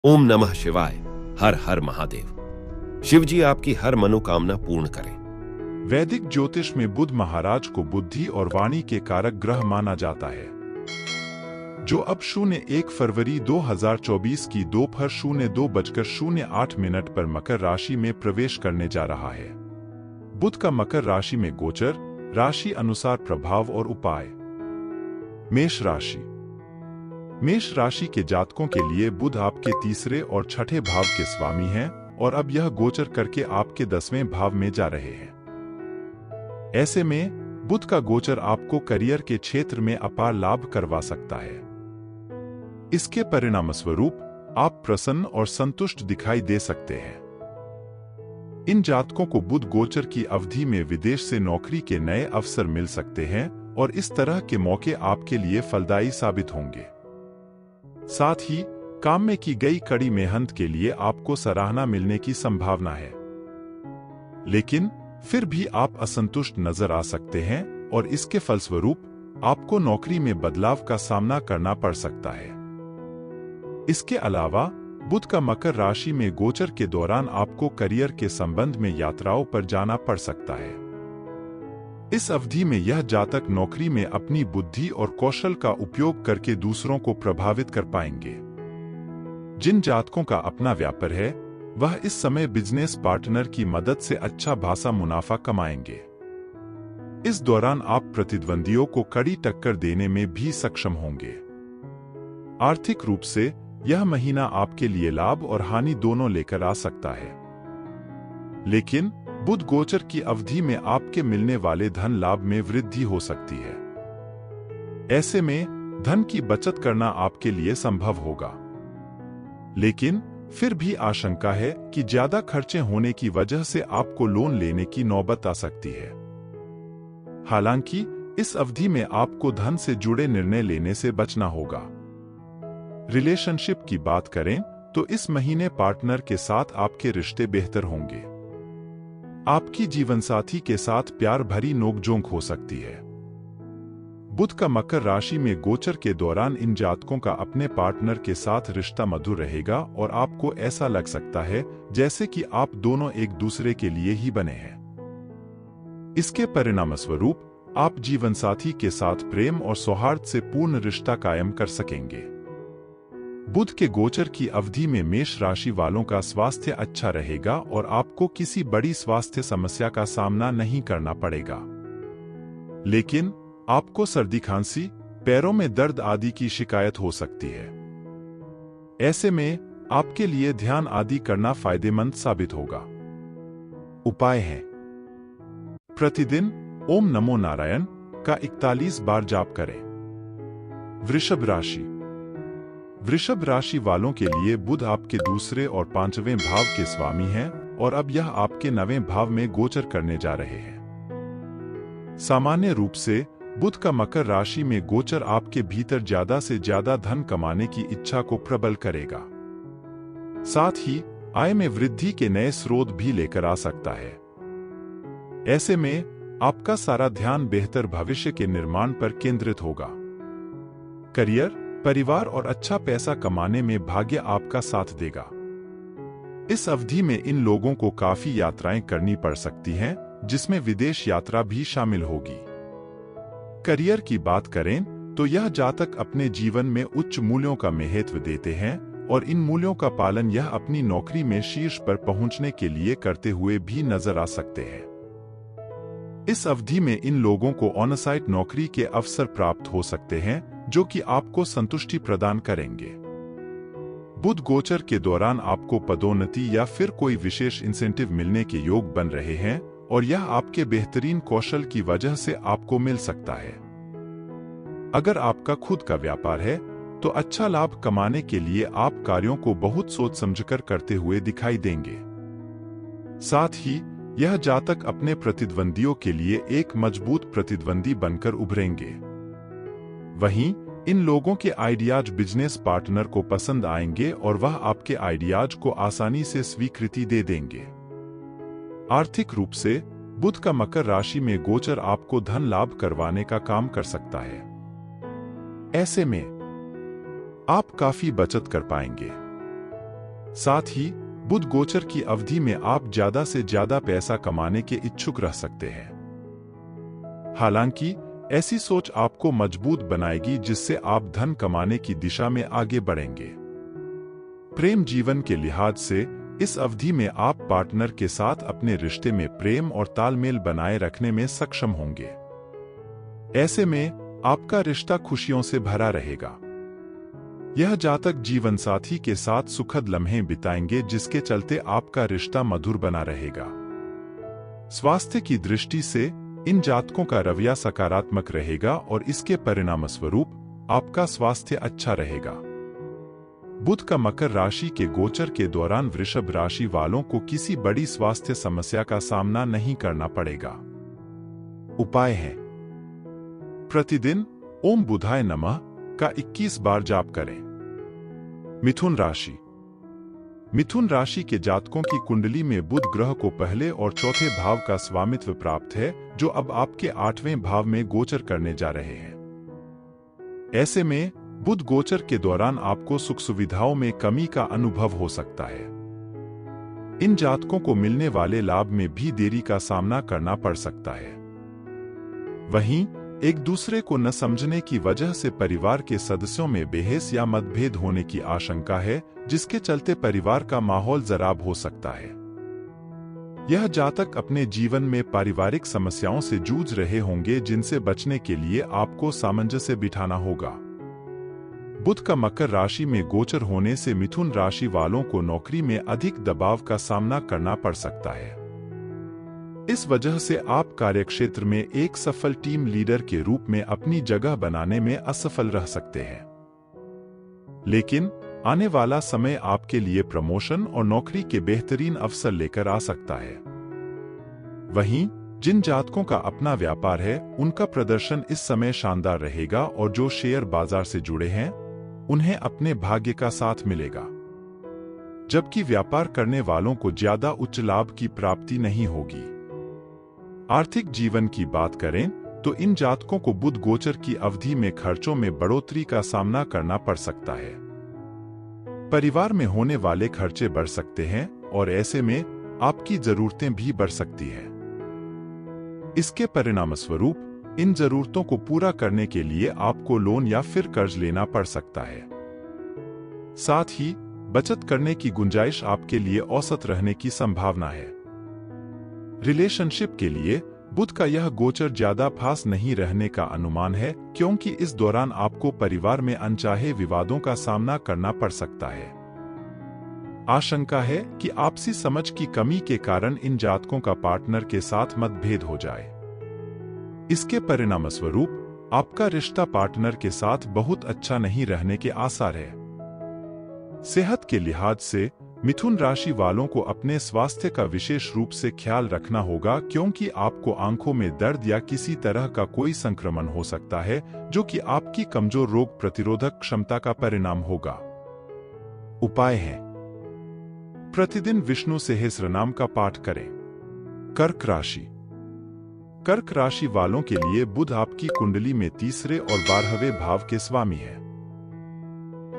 ओम नमः शिवाय। हर हर महादेव। शिव जी आपकी हर मनोकामना पूर्ण करें। वैदिक ज्योतिष में बुध महाराज को बुद्धि और वाणी के कारक ग्रह माना जाता है, जो अब 01 फरवरी 2024 की दोपहर 02:08 पर मकर राशि में प्रवेश करने जा रहा है। बुध का मकर राशि में गोचर, राशि अनुसार प्रभाव और उपाय। मेष राशि। मेष राशि के जातकों के लिए बुध आपके तीसरे और छठे भाव के स्वामी हैं और अब यह गोचर करके आपके 10वें भाव में जा रहे हैं। ऐसे में बुध का गोचर आपको करियर के क्षेत्र में अपार लाभ करवा सकता है। इसके परिणामस्वरूप आप प्रसन्न और संतुष्ट दिखाई दे सकते हैं। इन जातकों को बुध गोचर की अवधि में विदेश से नौकरी के नए अवसर मिल सकते हैं और इस तरह के मौके आपके लिए फलदायी साबित होंगे। साथ ही काम में की गई कड़ी मेहनत के लिए आपको सराहना मिलने की संभावना है, लेकिन फिर भी आप असंतुष्ट नजर आ सकते हैं और इसके फलस्वरूप आपको नौकरी में बदलाव का सामना करना पड़ सकता है। इसके अलावा बुध का मकर राशि में गोचर के दौरान आपको करियर के संबंध में यात्राओं पर जाना पड़ सकता है। इस अवधि में यह जातक नौकरी में अपनी बुद्धि और कौशल का उपयोग करके दूसरों को प्रभावित कर पाएंगे। जिन जातकों का अपना व्यापार है, वह इस समय बिजनेस पार्टनर की मदद से अच्छा खासा मुनाफा कमाएंगे। इस दौरान आप प्रतिद्वंदियों को कड़ी टक्कर देने में भी सक्षम होंगे। आर्थिक रूप से यह महीना आपके लिए लाभ और हानि दोनों लेकर आ सकता है, लेकिन बुध गोचर की अवधि में आपके मिलने वाले धन लाभ में वृद्धि हो सकती है। ऐसे में धन की बचत करना आपके लिए संभव होगा, लेकिन फिर भी आशंका है कि ज्यादा खर्चे होने की वजह से आपको लोन लेने की नौबत आ सकती है। हालांकि इस अवधि में आपको धन से जुड़े निर्णय लेने से बचना होगा। रिलेशनशिप की बात करें तो इस महीने पार्टनर के साथ आपके रिश्ते बेहतर होंगे। आपकी जीवनसाथी के साथ प्यार भरी नोकझोंक हो सकती है। बुध का मकर राशि में गोचर के दौरान इन जातकों का अपने पार्टनर के साथ रिश्ता मधुर रहेगा और आपको ऐसा लग सकता है जैसे कि आप दोनों एक दूसरे के लिए ही बने हैं। इसके परिणामस्वरूप आप जीवनसाथी के साथ प्रेम और सौहार्द से पूर्ण रिश्ता कायम कर सकेंगे। बुध के गोचर की अवधि में मेष राशि वालों का स्वास्थ्य अच्छा रहेगा और आपको किसी बड़ी स्वास्थ्य समस्या का सामना नहीं करना पड़ेगा, लेकिन आपको सर्दी, खांसी, पैरों में दर्द आदि की शिकायत हो सकती है। ऐसे में आपके लिए ध्यान आदि करना फायदेमंद साबित होगा। उपाय है: प्रतिदिन ओम नमो नारायण का 41 बार जाप करें। वृषभ राशि। वृषभ राशि वालों के लिए बुध आपके दूसरे और 5वें भाव के स्वामी हैं और अब यह आपके 9वें भाव में गोचर करने जा रहे हैं। सामान्य रूप से बुध का मकर राशि में गोचर आपके भीतर ज्यादा से ज्यादा धन कमाने की इच्छा को प्रबल करेगा। साथ ही आय में वृद्धि के नए स्रोत भी लेकर आ सकता है। ऐसे में आपका सारा ध्यान बेहतर भविष्य के निर्माण पर केंद्रित होगा। करियर, परिवार और अच्छा पैसा कमाने में भाग्य आपका साथ देगा। इस अवधि में इन लोगों को काफी यात्राएं करनी पड़ सकती हैं, जिसमें विदेश यात्रा भी शामिल होगी। करियर की बात करें तो यह जातक अपने जीवन में उच्च मूल्यों का महत्व देते हैं और इन मूल्यों का पालन यह अपनी नौकरी में शीर्ष पर पहुंचने के लिए करते हुए भी नजर आ सकते हैं। इस अवधि में इन लोगों को ऑनसाइट नौकरी के अवसर प्राप्त हो सकते हैं, जो कि आपको संतुष्टि प्रदान करेंगे। बुध गोचर के दौरान आपको पदोन्नति या फिर कोई विशेष इंसेंटिव मिलने के योग बन रहे हैं और यह आपके बेहतरीन कौशल की वजह से आपको मिल सकता है। अगर आपका खुद का व्यापार है तो अच्छा लाभ कमाने के लिए आप कार्यों को बहुत सोच समझकर करते हुए दिखाई देंगे। साथ ही यह जातक अपने प्रतिद्वंदियों के लिए एक मजबूत प्रतिद्वंदी बनकर उभरेंगे। वहीं इन लोगों के आइडियाज बिजनेस पार्टनर को पसंद आएंगे और वह आपके आइडियाज को आसानी से स्वीकृति दे देंगे। आर्थिक रूप से बुध का मकर राशि में गोचर आपको धन लाभ करवाने का काम कर सकता है। ऐसे में आप काफी बचत कर पाएंगे। साथ ही बुध गोचर की अवधि में आप ज्यादा से ज्यादा पैसा कमाने के इच्छुक रह सकते हैं। हालांकि ऐसी सोच आपको मजबूत बनाएगी, जिससे आप धन कमाने की दिशा में आगे बढ़ेंगे। प्रेम जीवन के लिहाज से इस अवधि में आप पार्टनर के साथ अपने रिश्ते में प्रेम और तालमेल बनाए रखने में सक्षम होंगे। ऐसे में आपका रिश्ता खुशियों से भरा रहेगा। यह जातक जीवन साथी के साथ सुखद लम्हे बिताएंगे, जिसके चलते आपका रिश्ता मधुर बना रहेगा। स्वास्थ्य की दृष्टि से इन जातकों का रवैया सकारात्मक रहेगा और इसके परिणामस्वरूप आपका स्वास्थ्य अच्छा रहेगा। बुध का मकर राशि के गोचर के दौरान वृषभ राशि वालों को किसी बड़ी स्वास्थ्य समस्या का सामना नहीं करना पड़ेगा। उपाय है: प्रतिदिन ओम बुधाय नमः का 21 बार जाप करें। मिथुन राशि। मिथुन राशि के जातकों की कुंडली में बुध ग्रह को पहले और चौथे भाव का स्वामित्व प्राप्त है, जो अब आपके 8वें भाव में गोचर करने जा रहे हैं। ऐसे में बुध गोचर के दौरान आपको सुख सुविधाओं में कमी का अनुभव हो सकता है। इन जातकों को मिलने वाले लाभ में भी देरी का सामना करना पड़ सकता है। वहीं एक दूसरे को न समझने की वजह से परिवार के सदस्यों में बहस या मतभेद होने की आशंका है, जिसके चलते परिवार का माहौल खराब हो सकता है। यह जातक अपने जीवन में पारिवारिक समस्याओं से जूझ रहे होंगे, जिनसे बचने के लिए आपको सामंजस्य बिठाना होगा। बुध का मकर राशि में गोचर होने से मिथुन राशि वालों को नौकरी में अधिक दबाव का सामना करना पड़ सकता है। इस वजह से आप कार्यक्षेत्र में एक सफल टीम लीडर के रूप में अपनी जगह बनाने में असफल रह सकते हैं। लेकिन आने वाला समय आपके लिए प्रमोशन और नौकरी के बेहतरीन अवसर लेकर आ सकता है। वहीं जिन जातकों का अपना व्यापार है, उनका प्रदर्शन इस समय शानदार रहेगा और जो शेयर बाजार से जुड़े हैं, उन्हें अपने भाग्य का साथ मिलेगा। जबकि व्यापार करने वालों को ज्यादा उच्च लाभ की प्राप्ति नहीं होगी। आर्थिक जीवन की बात करें तो इन जातकों को बुध गोचर की अवधि में खर्चों में बढ़ोतरी का सामना करना पड़ सकता है। परिवार में होने वाले खर्चे बढ़ सकते हैं और ऐसे में आपकी जरूरतें भी बढ़ सकती हैं। इसके परिणामस्वरूप इन जरूरतों को पूरा करने के लिए आपको लोन या फिर कर्ज लेना पड़ सकता है। साथ ही बचत करने की गुंजाइश आपके लिए औसत रहने की संभावना है। रिलेशनशिप के लिए बुध का यह गोचर ज्यादा खास नहीं रहने का अनुमान है, क्योंकि इस दौरान आपको परिवार में अनचाहे विवादों का सामना करना पड़ सकता है। आशंका है कि आपसी समझ की कमी के कारण इन जातकों का पार्टनर के साथ मतभेद हो जाए। इसके परिणामस्वरूप आपका रिश्ता पार्टनर के साथ बहुत अच्छा नहीं रहने के आसार है। सेहत के लिहाज से मिथुन राशि वालों को अपने स्वास्थ्य का विशेष रूप से ख्याल रखना होगा, क्योंकि आपको आंखों में दर्द या किसी तरह का कोई संक्रमण हो सकता है, जो कि आपकी कमजोर रोग प्रतिरोधक क्षमता का परिणाम होगा। उपाय है: प्रतिदिन विष्णु सहस्रनाम का पाठ करें। कर्क राशि। कर्क राशि वालों के लिए बुध आपकी कुंडली में तीसरे और 12वें भाव के स्वामी है।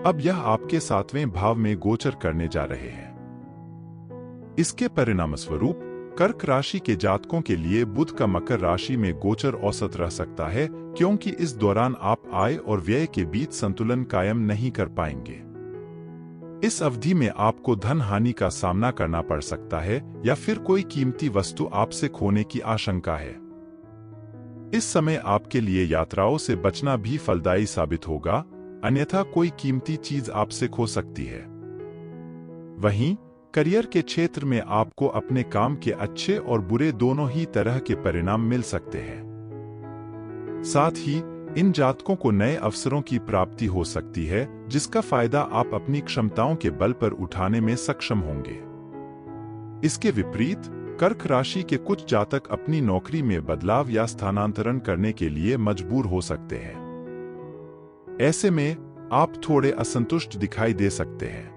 अब यह आपके 7वें भाव में गोचर करने जा रहे हैं। इसके परिणामस्वरूप कर्क राशि के जातकों के लिए बुध का मकर राशि में गोचर औसत रह सकता है, क्योंकि इस दौरान आप आय और व्यय के बीच संतुलन कायम नहीं कर पाएंगे। इस अवधि में आपको धन हानि का सामना करना पड़ सकता है या फिर कोई कीमती वस्तु आपसे खोने की आशंका है। इस समय आपके लिए यात्राओं से बचना भी फलदायी साबित होगा, अन्यथा कोई कीमती चीज आपसे खो सकती है। वहीं करियर के क्षेत्र में आपको अपने काम के अच्छे और बुरे दोनों ही तरह के परिणाम मिल सकते हैं। साथ ही इन जातकों को नए अवसरों की प्राप्ति हो सकती है, जिसका फायदा आप अपनी क्षमताओं के बल पर उठाने में सक्षम होंगे। इसके विपरीत कर्क राशि के कुछ जातक अपनी नौकरी में बदलाव या स्थानांतरण करने के लिए मजबूर हो सकते हैं। ऐसे में आप थोड़े असंतुष्ट दिखाई दे सकते हैं।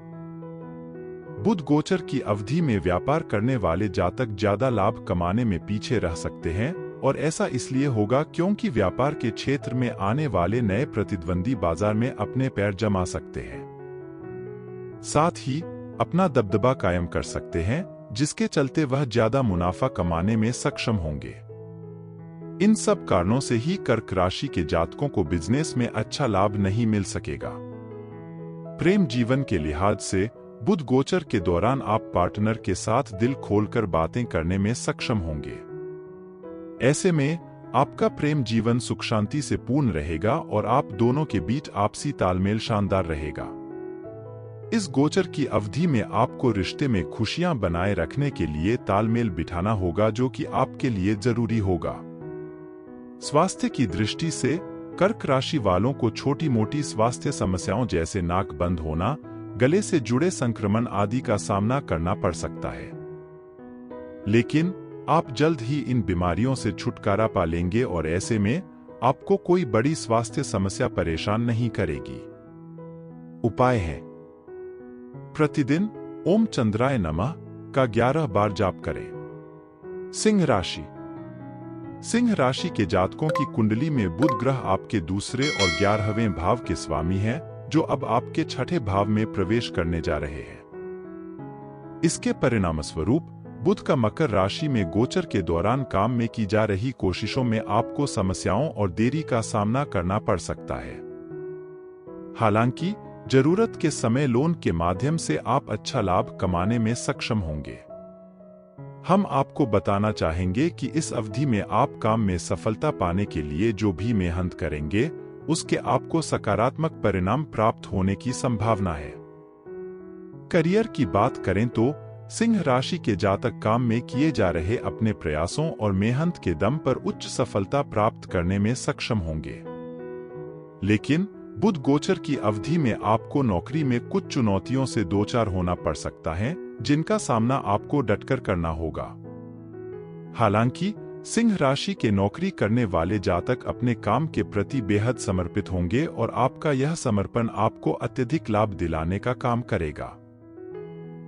बुध गोचर की अवधि में व्यापार करने वाले जातक ज्यादा लाभ कमाने में पीछे रह सकते हैं, और ऐसा इसलिए होगा क्योंकि व्यापार के क्षेत्र में आने वाले नए प्रतिद्वंदी बाजार में अपने पैर जमा सकते हैं। साथ ही अपना दबदबा कायम कर सकते हैं, जिसके चलते वह ज्यादा मुनाफा कमाने में सक्षम होंगे। इन सब कारणों से ही कर्क राशि के जातकों को बिजनेस में अच्छा लाभ नहीं मिल सकेगा। प्रेम जीवन के लिहाज से बुध गोचर के दौरान आप पार्टनर के साथ दिल खोलकर बातें करने में सक्षम होंगे। ऐसे में आपका प्रेम जीवन सुख शांति से पूर्ण रहेगा और आप दोनों के बीच आपसी तालमेल शानदार रहेगा। इस गोचर की अवधि में आपको रिश्ते में खुशियां बनाए रखने के लिए तालमेल बिठाना होगा, जो कि आपके लिए जरूरी होगा। स्वास्थ्य की दृष्टि से कर्क राशि वालों को छोटी मोटी स्वास्थ्य समस्याओं जैसे नाक बंद होना, गले से जुड़े संक्रमण आदि का सामना करना पड़ सकता है, लेकिन आप जल्द ही इन बीमारियों से छुटकारा पा लेंगे और ऐसे में आपको कोई बड़ी स्वास्थ्य समस्या परेशान नहीं करेगी। उपाय है, प्रतिदिन ओम चंद्राय नमः का 11 बार जाप करें। सिंह राशि। सिंह राशि के जातकों की कुंडली में बुध ग्रह आपके दूसरे और 11वें भाव के स्वामी हैं, जो अब आपके छठे भाव में प्रवेश करने जा रहे हैं। इसके परिणाम स्वरूप बुध का मकर राशि में गोचर के दौरान काम में की जा रही कोशिशों में आपको समस्याओं और देरी का सामना करना पड़ सकता है। हालांकि जरूरत के समय लोन के माध्यम से आप अच्छा लाभ कमाने में सक्षम होंगे। हम आपको बताना चाहेंगे कि इस अवधि में आप काम में सफलता पाने के लिए जो भी मेहनत करेंगे, उसके आपको सकारात्मक परिणाम प्राप्त होने की संभावना है। करियर की बात करें तो सिंह राशि के जातक काम में किए जा रहे अपने प्रयासों और मेहनत के दम पर उच्च सफलता प्राप्त करने में सक्षम होंगे। लेकिन बुध गोचर की अवधि में आपको नौकरी में कुछ चुनौतियों से दो चार होना पड़ सकता है, जिनका सामना आपको डटकर करना होगा। हालांकि सिंह राशि के नौकरी करने वाले जातक अपने काम के प्रति बेहद समर्पित होंगे और आपका यह समर्पण आपको अत्यधिक लाभ दिलाने का काम करेगा।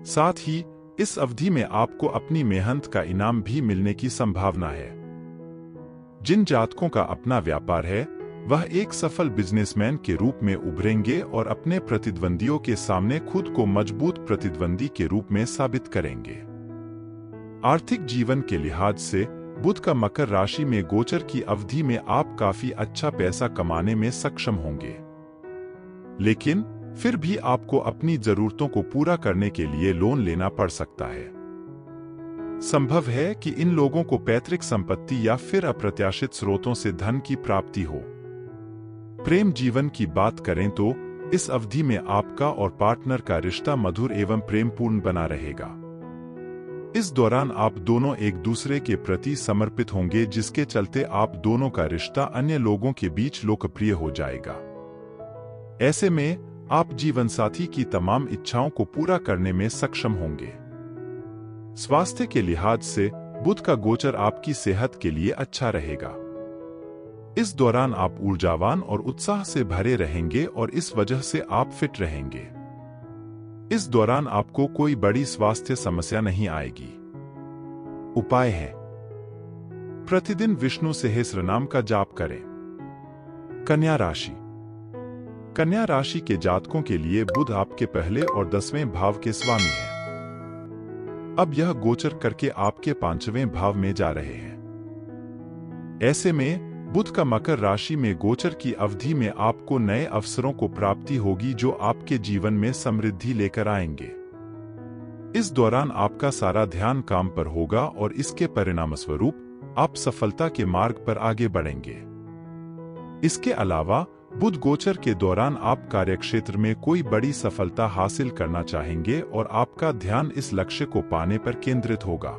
साथ ही इस अवधि में आपको अपनी मेहनत का इनाम भी मिलने की संभावना है। जिन जातकों का अपना व्यापार है, वह एक सफल बिजनेसमैन के रूप में उभरेंगे और अपने प्रतिद्वंदियों के सामने खुद को मजबूत प्रतिद्वंदी के रूप में साबित करेंगे। आर्थिक जीवन के लिहाज से बुध का मकर राशि में गोचर की अवधि में आप काफी अच्छा पैसा कमाने में सक्षम होंगे, लेकिन फिर भी आपको अपनी जरूरतों को पूरा करने के लिए लोन लेना पड़ सकता है। संभव है कि इन लोगों को पैतृक संपत्ति या फिर अप्रत्याशित स्रोतों से धन की प्राप्ति हो। प्रेम जीवन की बात करें तो इस अवधि में आपका और पार्टनर का रिश्ता मधुर एवं प्रेमपूर्ण बना रहेगा। इस दौरान आप दोनों एक दूसरे के प्रति समर्पित होंगे, जिसके चलते आप दोनों का रिश्ता अन्य लोगों के बीच लोकप्रिय हो जाएगा। ऐसे में आप जीवन साथी की तमाम इच्छाओं को पूरा करने में सक्षम होंगे। स्वास्थ्य के लिहाज से बुध का गोचर आपकी सेहत के लिए अच्छा रहेगा। इस दौरान आप ऊर्जावान और उत्साह से भरे रहेंगे और इस वजह से आप फिट रहेंगे। इस दौरान आपको कोई बड़ी स्वास्थ्य समस्या नहीं आएगी। उपाय है, प्रतिदिन विष्णु सहस्रनाम का जाप करें। कन्या राशि। कन्या राशि के जातकों के लिए बुध आपके पहले और 10वें भाव के स्वामी हैं। अब यह गोचर करके आपके 5वें भाव में जा रहे हैं। ऐसे में बुध का मकर राशि में गोचर की अवधि में आपको नए अवसरों को प्राप्ति होगी, जो आपके जीवन में समृद्धि लेकर आएंगे। इस दौरान आपका सारा ध्यान काम पर होगा और इसके परिणाम स्वरूप आप सफलता के मार्ग पर आगे बढ़ेंगे। इसके अलावा बुध गोचर के दौरान आप कार्यक्षेत्र में कोई बड़ी सफलता हासिल करना चाहेंगे और आपका ध्यान इस लक्ष्य को पाने पर केंद्रित होगा।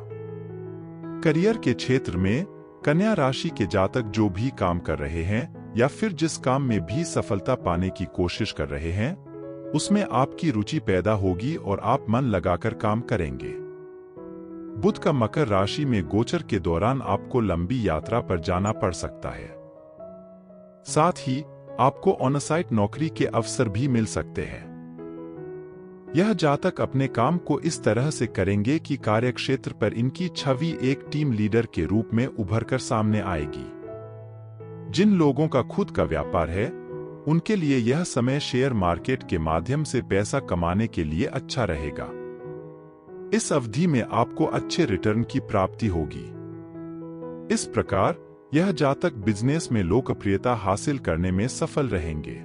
करियर के क्षेत्र में कन्या राशि के जातक जो भी काम कर रहे हैं या फिर जिस काम में भी सफलता पाने की कोशिश कर रहे हैं, उसमें आपकी रुचि पैदा होगी और आप मन लगाकर काम करेंगे। बुध का मकर राशि में गोचर के दौरान आपको लंबी यात्रा पर जाना पड़ सकता है। साथ ही आपको ऑनसाइट नौकरी के अवसर भी मिल सकते हैं। यह जातक अपने काम को इस तरह से करेंगे कि कार्यक्षेत्र पर इनकी छवि एक टीम लीडर के रूप में उभरकर सामने आएगी। जिन लोगों का खुद का व्यापार है, उनके लिए यह समय शेयर मार्केट के माध्यम से पैसा कमाने के लिए अच्छा रहेगा। इस अवधि में आपको अच्छे रिटर्न की प्राप्ति होगी। इस प्रकार यह जातक बिजनेस में लोकप्रियता हासिल करने में सफल रहेंगे।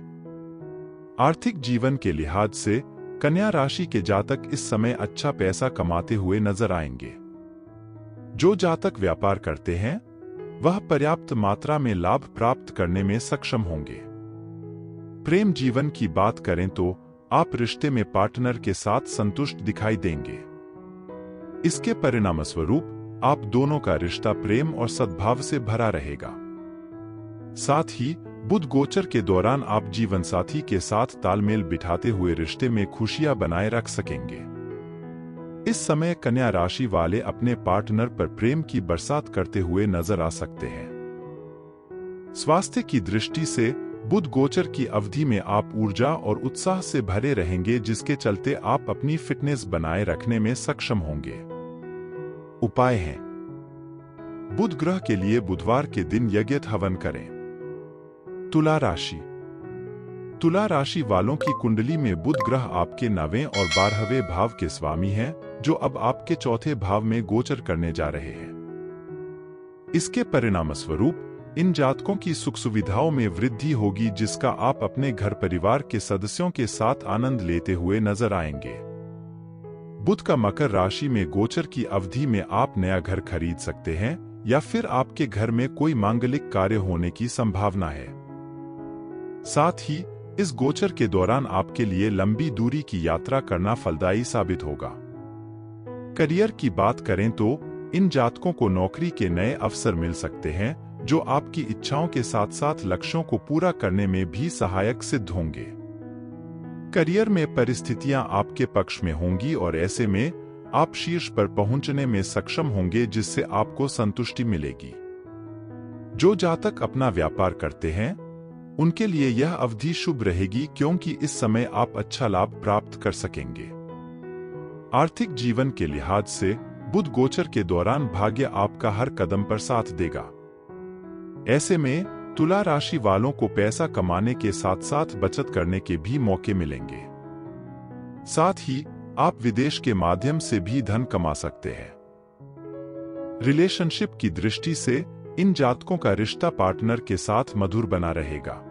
आर्थिक जीवन के लिहाज से कन्या राशि के जातक इस समय अच्छा पैसा कमाते हुए नजर आएंगे। जो जातक व्यापार करते हैं वह पर्याप्त मात्रा में लाभ प्राप्त करने में सक्षम होंगे। प्रेम जीवन की बात करें तो आप रिश्ते में पार्टनर के साथ संतुष्ट दिखाई देंगे। इसके परिणामस्वरूप आप दोनों का रिश्ता प्रेम और सद्भाव से भरा रहेगा। साथ ही बुध गोचर के दौरान आप जीवन साथी के साथ तालमेल बिठाते हुए रिश्ते में खुशियां बनाए रख सकेंगे। इस समय कन्या राशि वाले अपने पार्टनर पर प्रेम की बरसात करते हुए नजर आ सकते हैं। स्वास्थ्य की दृष्टि से बुध गोचर की अवधि में आप ऊर्जा और उत्साह से भरे रहेंगे, जिसके चलते आप अपनी फिटनेस बनाए रखने में सक्षम होंगे। उपाय हैं। बुध ग्रह के लिए बुधवार के दिन यज्ञ हवन करें। तुला राशि। तुला राशि वालों की कुंडली में बुध ग्रह आपके 9वें और 12वें भाव के स्वामी हैं, जो अब आपके चौथे भाव में गोचर करने जा रहे हैं। इसके परिणामस्वरूप इन जातकों की सुख सुविधाओं में वृद्धि होगी, जिसका आप अपने घर परिवार के सदस्यों के साथ आनंद लेते हुए नजर आएंगे। बुध का मकर राशि में गोचर की अवधि में आप नया घर खरीद सकते हैं या फिर आपके घर में कोई मांगलिक कार्य होने की संभावना है। साथ ही इस गोचर के दौरान आपके लिए लंबी दूरी की यात्रा करना फलदायी साबित होगा। करियर की बात करें तो इन जातकों को नौकरी के नए अवसर मिल सकते हैं, जो आपकी इच्छाओं के साथ साथ लक्ष्यों को पूरा करने में भी सहायक सिद्ध होंगे। करियर में परिस्थितियां आपके पक्ष में होंगी और ऐसे में आप शीर्ष पर पहुंचने में सक्षम होंगे, जिससे आपको संतुष्टि मिलेगी। जो जातक अपना व्यापार करते हैं उनके लिए यह अवधि शुभ रहेगी, क्योंकि इस समय आप अच्छा लाभ प्राप्त कर सकेंगे। आर्थिक जीवन के लिहाज से बुध गोचर के दौरान भाग्य आपका हर कदम पर साथ देगा। ऐसे में तुला राशि वालों को पैसा कमाने के साथ साथ बचत करने के भी मौके मिलेंगे। साथ ही आप विदेश के माध्यम से भी धन कमा सकते हैं। रिलेशनशिप की दृष्टि से इन जातकों का रिश्ता पार्टनर के साथ मधुर बना रहेगा।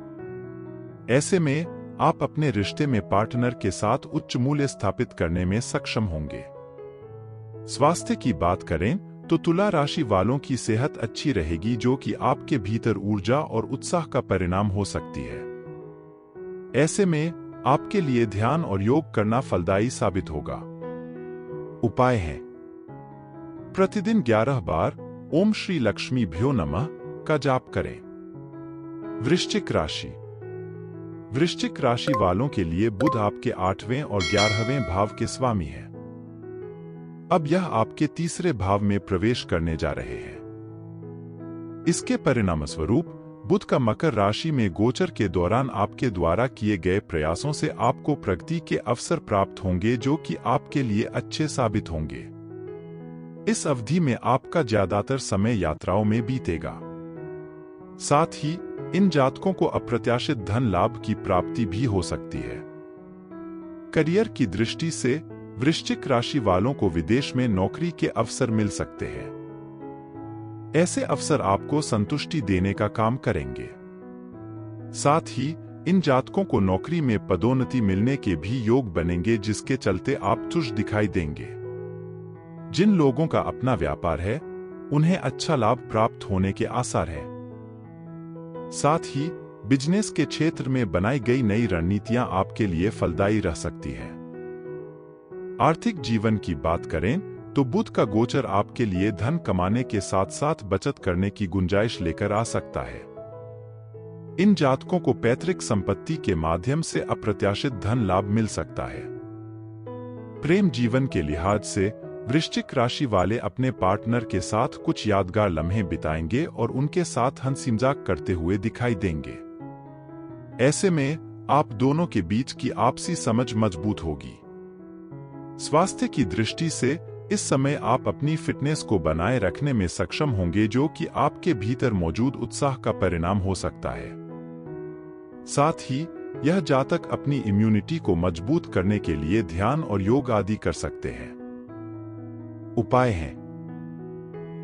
ऐसे में आप अपने रिश्ते में पार्टनर के साथ उच्च मूल्य स्थापित करने में सक्षम होंगे। स्वास्थ्य की बात करें तो तुला राशि वालों की सेहत अच्छी रहेगी, जो कि आपके भीतर ऊर्जा और उत्साह का परिणाम हो सकती है। ऐसे में आपके लिए ध्यान और योग करना फलदायी साबित होगा। उपाय हैं। प्रतिदिन 11 बार ओम श्री लक्ष्मीभ्यो नमः का जाप करें। वृश्चिक राशि। वृश्चिक राशि वालों के लिए बुध आपके 8वें और 11वें भाव के स्वामी हैं। अब यह आपके तीसरे भाव में प्रवेश करने जा रहे हैं। इसके परिणामस्वरूप बुध का मकर राशि में गोचर के दौरान आपके द्वारा किए गए प्रयासों से आपको प्रगति के अवसर प्राप्त होंगे, जो कि आपके लिए अच्छे साबित होंगे। इस अवधि में आपका ज्यादातर समय यात्राओं में बीतेगा। साथ ही इन जातकों को अप्रत्याशित धन लाभ की प्राप्ति भी हो सकती है। करियर की दृष्टि से वृश्चिक राशि वालों को विदेश में नौकरी के अवसर मिल सकते हैं। ऐसे अवसर आपको संतुष्टि देने का काम करेंगे। साथ ही इन जातकों को नौकरी में पदोन्नति मिलने के भी योग बनेंगे, जिसके चलते आप तुष दिखाई देंगे। जिन लोगों का अपना व्यापार है उन्हें अच्छा लाभ प्राप्त होने के आसार हैं। साथ ही बिजनेस के क्षेत्र में बनाई गई नई रणनीतियां आपके लिए फलदायी रह सकती हैं। आर्थिक जीवन की बात करें तो बुध का गोचर आपके लिए धन कमाने के साथ साथ बचत करने की गुंजाइश लेकर आ सकता है। इन जातकों को पैतृक संपत्ति के माध्यम से अप्रत्याशित धन लाभ मिल सकता है। प्रेम जीवन के लिहाज से वृश्चिक राशि वाले अपने पार्टनर के साथ कुछ यादगार लम्हे बिताएंगे और उनके साथ हंसी मजाक करते हुए दिखाई देंगे। ऐसे में आप दोनों के बीच की आपसी समझ मजबूत होगी। स्वास्थ्य की दृष्टि से इस समय आप अपनी फिटनेस को बनाए रखने में सक्षम होंगे, जो कि आपके भीतर मौजूद उत्साह का परिणाम हो सकता है। साथ ही यह जातक अपनी इम्यूनिटी को मजबूत करने के लिए ध्यान और योग आदि कर सकते हैं। उपाय है,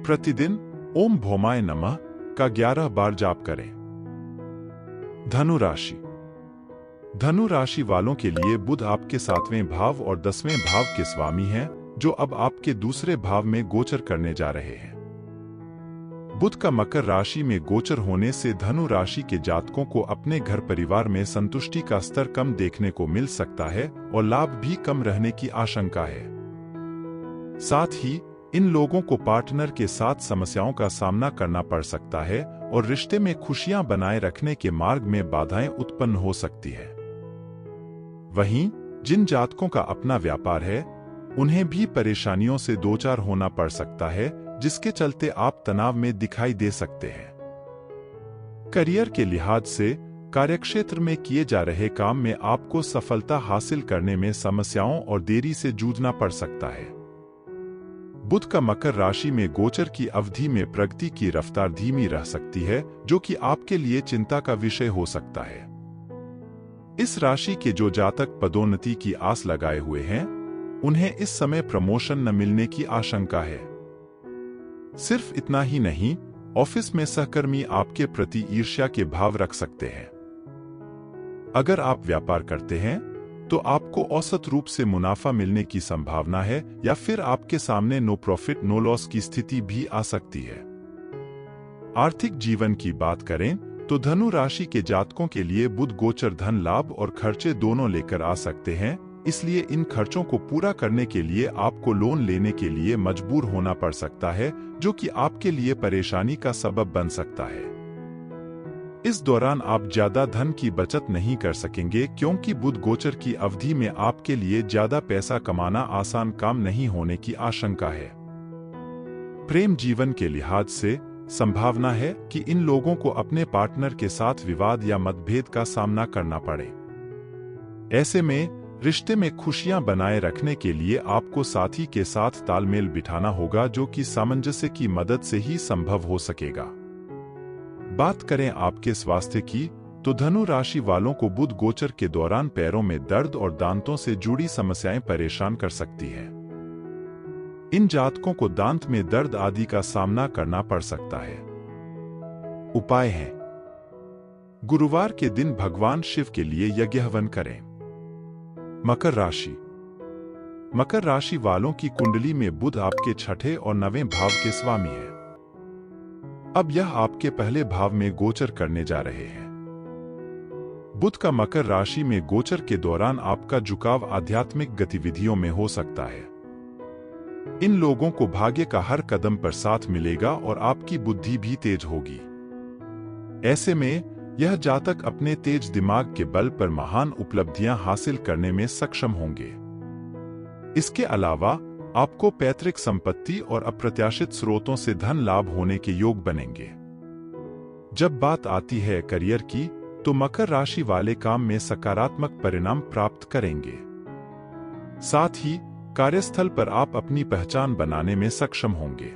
प्रतिदिन ओम भौमाय नमः का 11 बार जाप करें। धनु राशि। धनु राशि वालों के लिए बुध आपके 7वें भाव और 10वें भाव के स्वामी हैं, जो अब आपके दूसरे भाव में गोचर करने जा रहे हैं। बुध का मकर राशि में गोचर होने से धनु राशि के जातकों को अपने घर परिवार में संतुष्टि का स्तर कम देखने को मिल सकता है और लाभ भी कम रहने की आशंका है। साथ ही इन लोगों को पार्टनर के साथ समस्याओं का सामना करना पड़ सकता है और रिश्ते में खुशियां बनाए रखने के मार्ग में बाधाएं उत्पन्न हो सकती है। वहीं जिन जातकों का अपना व्यापार है, उन्हें भी परेशानियों से दो चार होना पड़ सकता है, जिसके चलते आप तनाव में दिखाई दे सकते हैं। करियर के लिहाज से कार्यक्षेत्र में किए जा रहे काम में आपको सफलता हासिल करने में समस्याओं और देरी से जूझना पड़ सकता है। बुध का मकर राशि में गोचर की अवधि में प्रगति की रफ्तार धीमी रह सकती है, जो कि आपके लिए चिंता का विषय हो सकता है। इस राशि के जो जातक पदोन्नति की आस लगाए हुए हैं, उन्हें इस समय प्रमोशन न मिलने की आशंका है। सिर्फ इतना ही नहीं, ऑफिस में सहकर्मी आपके प्रति ईर्ष्या के भाव रख सकते हैं। अगर आप व्यापार करते हैं तो आपको औसत रूप से मुनाफा मिलने की संभावना है, या फिर आपके सामने नो प्रॉफिट नो लॉस की स्थिति भी आ सकती है। आर्थिक जीवन की बात करें तो धनु राशि के जातकों के लिए बुध गोचर धन लाभ और खर्चे दोनों लेकर आ सकते हैं, इसलिए इन खर्चों को पूरा करने के लिए आपको लोन लेने के लिए मजबूर होना पड़ सकता है, जो कि आपके लिए परेशानी का सबब बन सकता है। इस दौरान आप ज्यादा धन की बचत नहीं कर सकेंगे, क्योंकि बुध गोचर की अवधि में आपके लिए ज्यादा पैसा कमाना आसान काम नहीं होने की आशंका है। प्रेम जीवन के लिहाज से संभावना है कि इन लोगों को अपने पार्टनर के साथ विवाद या मतभेद का सामना करना पड़े। ऐसे में रिश्ते में खुशियां बनाए रखने के लिए आपको साथी के साथ तालमेल बिठाना होगा, जो कि सामंजस्य की मदद से ही संभव हो सकेगा। बात करें आपके स्वास्थ्य की, तो धनु राशि वालों को बुध गोचर के दौरान पैरों में दर्द और दांतों से जुड़ी समस्याएं परेशान कर सकती है। इन जातकों को दांत में दर्द आदि का सामना करना पड़ सकता है। उपाय है, गुरुवार के दिन भगवान शिव के लिए यज्ञ हवन करें। मकर राशि। मकर राशि वालों की कुंडली में बुध आपके 6ठे और 9वें भाव के स्वामी है। अब यह आपके पहले भाव में गोचर करने जा रहे हैं। बुध का मकर राशि में गोचर के दौरान आपका झुकाव आध्यात्मिक गतिविधियों में हो सकता है। इन लोगों को भाग्य का हर कदम पर साथ मिलेगा और आपकी बुद्धि भी तेज होगी। ऐसे में यह जातक अपने तेज दिमाग के बल पर महान उपलब्धियां हासिल करने में सक्षम होंगे। इसके अलावा आपको पैतृक संपत्ति और अप्रत्याशित स्रोतों से धन लाभ होने के योग बनेंगे। जब बात आती है करियर की, तो मकर राशि वाले काम में सकारात्मक परिणाम प्राप्त करेंगे। साथ ही कार्यस्थल पर आप अपनी पहचान बनाने में सक्षम होंगे।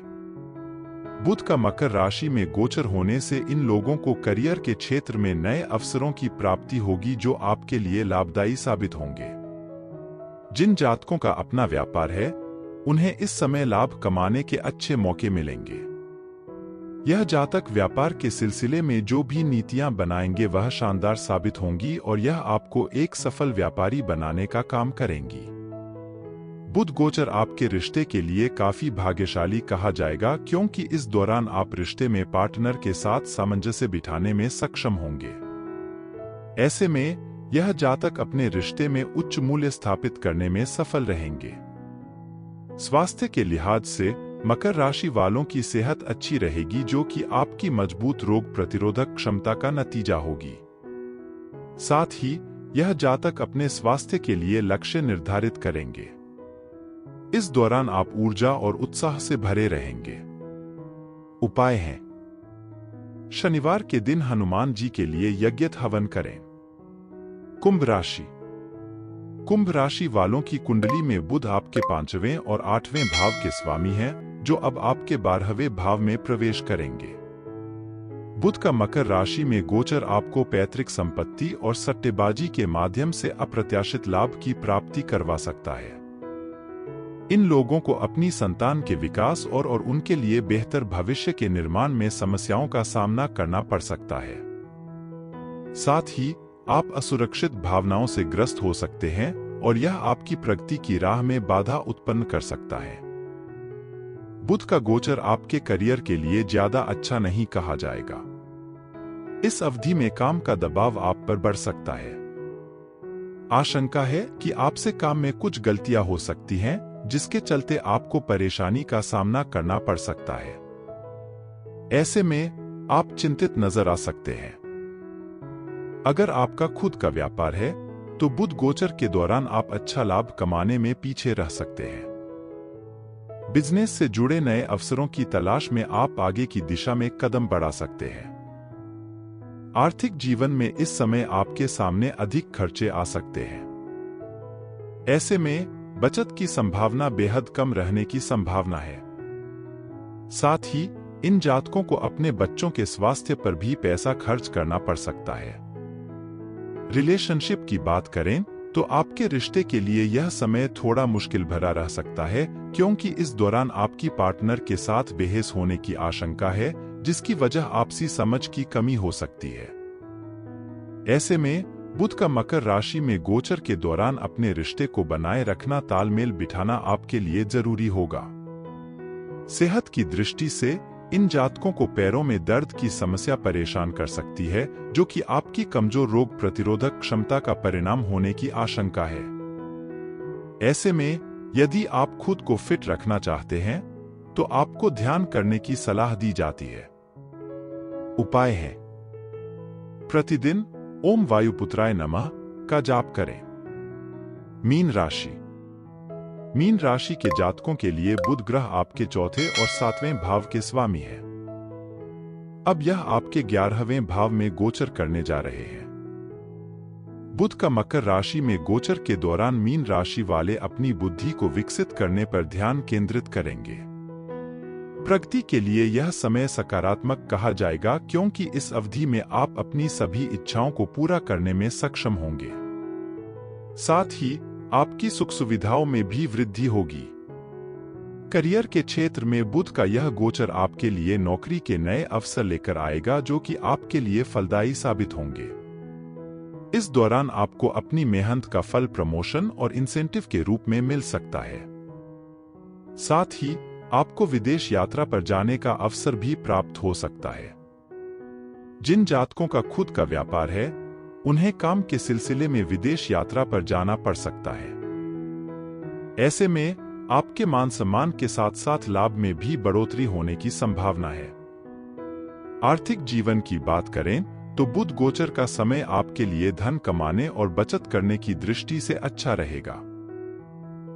बुध का मकर राशि में गोचर होने से इन लोगों को करियर के क्षेत्र में नए अवसरों की प्राप्ति होगी, जो आपके लिए लाभदायी साबित होंगे। जिन जातकों का अपना व्यापार है, उन्हें इस समय लाभ कमाने के अच्छे मौके मिलेंगे। यह जातक व्यापार के सिलसिले में जो भी नीतियां बनाएंगे वह शानदार साबित होंगी और यह आपको एक सफल व्यापारी बनाने का काम करेंगी। बुध गोचर आपके रिश्ते के लिए काफी भाग्यशाली कहा जाएगा, क्योंकि इस दौरान आप रिश्ते में पार्टनर के साथ सामंजस्य बिठाने में सक्षम होंगे। ऐसे में यह जातक अपने रिश्ते में उच्च मूल्य स्थापित करने में सफल रहेंगे। स्वास्थ्य के लिहाज से मकर राशि वालों की सेहत अच्छी रहेगी, जो कि आपकी मजबूत रोग प्रतिरोधक क्षमता का नतीजा होगी। साथ ही यह जातक अपने स्वास्थ्य के लिए लक्ष्य निर्धारित करेंगे। इस दौरान आप ऊर्जा और उत्साह से भरे रहेंगे। उपाय है, शनिवार के दिन हनुमान जी के लिए यज्ञ हवन करें। कुंभ राशि। कुंभ राशि वालों की कुंडली में बुध आपके 5वें और 8वें भाव के स्वामी हैं, जो अब आपके 12वें भाव में प्रवेश करेंगे। बुध का मकर राशि में गोचर आपको पैतृक संपत्ति और सट्टेबाजी के माध्यम से अप्रत्याशित लाभ की प्राप्ति करवा सकता है। इन लोगों को अपनी संतान के विकास और उनके लिए बेहतर भविष्य के निर्माण में समस्याओं का सामना करना पड़ सकता है। साथ ही आप असुरक्षित भावनाओं से ग्रस्त हो सकते हैं और यह आपकी प्रगति की राह में बाधा उत्पन्न कर सकता है। बुध का गोचर आपके करियर के लिए ज्यादा अच्छा नहीं कहा जाएगा। इस अवधि में काम का दबाव आप पर बढ़ सकता है। आशंका है कि आपसे काम में कुछ गलतियां हो सकती हैं, जिसके चलते आपको परेशानी का सामना करना पड़ सकता है। ऐसे में आप चिंतित नजर आ सकते हैं। अगर आपका खुद का व्यापार है तो बुध गोचर के दौरान आप अच्छा लाभ कमाने में पीछे रह सकते हैं। बिजनेस से जुड़े नए अवसरों की तलाश में आप आगे की दिशा में कदम बढ़ा सकते हैं। आर्थिक जीवन में इस समय आपके सामने अधिक खर्चे आ सकते हैं। ऐसे में बचत की संभावना बेहद कम रहने की संभावना है। साथ ही इन जातकों को अपने बच्चों के स्वास्थ्य पर भी पैसा खर्च करना पड़ सकता है। रिलेशनशिप की बात करें तो आपके रिश्ते के लिए यह समय थोड़ा मुश्किल भरा रह सकता है, क्योंकि इस दौरान आपकी पार्टनर के साथ बहस होने की आशंका है, जिसकी वजह आपसी समझ की कमी हो सकती है। ऐसे में बुध का मकर राशि में गोचर के दौरान अपने रिश्ते को बनाए रखना, तालमेल बिठाना आपके लिए जरूरी होगा। सेहत की दृष्टि से इन जातकों को पैरों में दर्द की समस्या परेशान कर सकती है, जो कि आपकी कमजोर रोग प्रतिरोधक क्षमता का परिणाम होने की आशंका है। ऐसे में यदि आप खुद को फिट रखना चाहते हैं तो आपको ध्यान करने की सलाह दी जाती है। उपाय है, प्रतिदिन ओम वायुपुत्राय नमः का जाप करें। मीन राशि। मीन राशि के जातकों के लिए बुध ग्रह आपके चौथे और 7वें भाव के स्वामी है। अब यह आपके 11वें भाव में गोचर करने जा रहे हैं। बुध का मकर राशि में गोचर के दौरान मीन राशि वाले अपनी बुद्धि को विकसित करने पर ध्यान केंद्रित करेंगे। प्रगति के लिए यह समय सकारात्मक कहा जाएगा, क्योंकि इस अवधि में आप अपनी सभी इच्छाओं को पूरा करने में सक्षम होंगे। साथ ही आपकी सुख सुविधाओं में भी वृद्धि होगी। करियर के क्षेत्र में बुध का यह गोचर आपके लिए नौकरी के नए अवसर लेकर आएगा, जो कि आपके लिए फलदायी साबित होंगे। इस दौरान आपको अपनी मेहनत का फल प्रमोशन और इंसेंटिव के रूप में मिल सकता है। साथ ही आपको विदेश यात्रा पर जाने का अवसर भी प्राप्त हो सकता है। जिन जातकों का खुद का व्यापार है, उन्हें काम के सिलसिले में विदेश यात्रा पर जाना पड़ सकता है। ऐसे में आपके मान सम्मान के साथ साथ लाभ में भी बढ़ोतरी होने की संभावना है। आर्थिक जीवन की बात करें तो बुध गोचर का समय आपके लिए धन कमाने और बचत करने की दृष्टि से अच्छा रहेगा।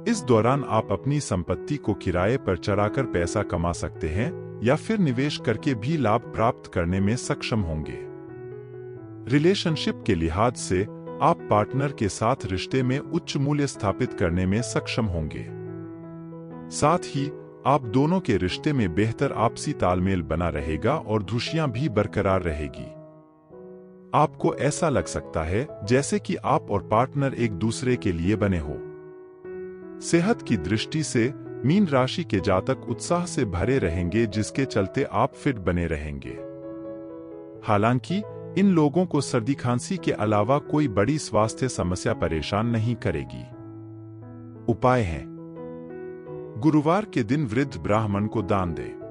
इस दौरान आप अपनी संपत्ति को किराए पर चढ़ाकर पैसा कमा सकते हैं या फिर निवेश करके भी लाभ प्राप्त करने में सक्षम होंगे। रिलेशनशिप के लिहाज से आप पार्टनर के साथ रिश्ते में उच्च मूल्य स्थापित करने में सक्षम होंगे। साथ ही आप दोनों के रिश्ते में बेहतर आपसी तालमेल बना रहेगा और खुशियां भी बरकरार रहेगी। आपको ऐसा लग सकता है जैसे कि आप और पार्टनर एक दूसरे के लिए बने हो। सेहत की दृष्टि से मीन राशि के जातक उत्साह से भरे रहेंगे, जिसके चलते आप फिट बने रहेंगे। हालांकि इन लोगों को सर्दी खांसी के अलावा कोई बड़ी स्वास्थ्य समस्या परेशान नहीं करेगी। उपाय है, गुरुवार के दिन वृद्ध ब्राह्मण को दान दें।